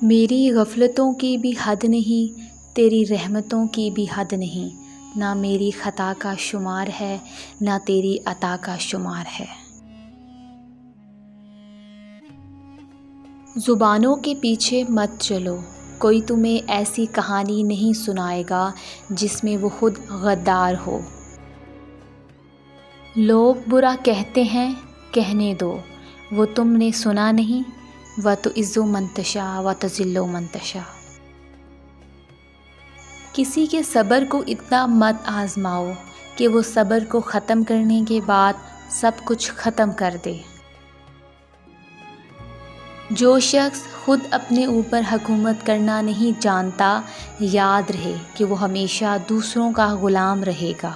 میری غفلتوں کی بھی حد نہیں، تیری رحمتوں کی بھی حد نہیں، نہ میری خطا کا شمار ہے نہ تیری عطا کا شمار ہے۔ زبانوں کے پیچھے مت چلو، کوئی تمہیں ایسی کہانی نہیں سنائے گا جس میں وہ خود غدار ہو۔ لوگ برا کہتے ہیں، کہنے دو، وہ تم نے سنا نہیں، وَتُعِزُّ مَن تَشَاءُ وَتُذِلُّ مَن تَشَاءُ۔ کسی کے صبر کو اتنا مت آزماؤ کہ وہ صبر کو ختم کرنے کے بعد سب کچھ ختم کر دے۔ جو شخص خود اپنے اوپر حکومت کرنا نہیں جانتا، یاد رہے کہ وہ ہمیشہ دوسروں کا غلام رہے گا۔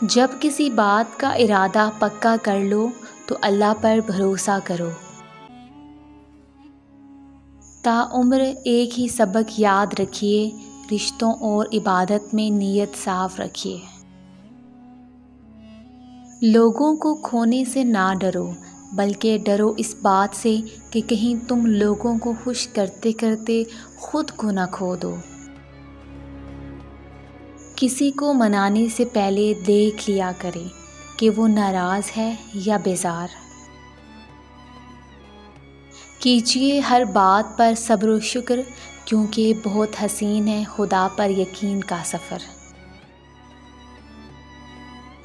جب کسی بات کا ارادہ پکا کر لو تو اللہ پر بھروسہ کرو۔ تاعمر ایک ہی سبق یاد رکھیے، رشتوں اور عبادت میں نیت صاف رکھیے۔ لوگوں کو کھونے سے نہ ڈرو، بلکہ ڈرو اس بات سے کہ کہیں تم لوگوں کو خوش کرتے کرتے خود کو نہ کھو دو۔ کسی کو منانے سے پہلے دیکھ لیا کریں کہ وہ ناراض ہے یا بیزار۔ کیجیے ہر بات پر صبر و شکر، کیونکہ بہت حسین ہے خدا پر یقین کا سفر۔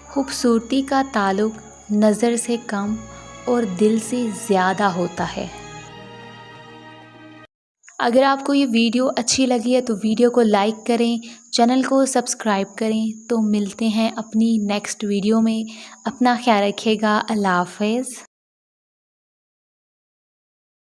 خوبصورتی کا تعلق نظر سے کم اور دل سے زیادہ ہوتا ہے۔ اگر آپ کو یہ ویڈیو اچھی لگی ہے تو ویڈیو کو لائک کریں، چینل کو سبسکرائب کریں۔ تو ملتے ہیں اپنی نیکسٹ ویڈیو میں۔ اپنا خیال رکھیے گا۔ اللہ حافظ۔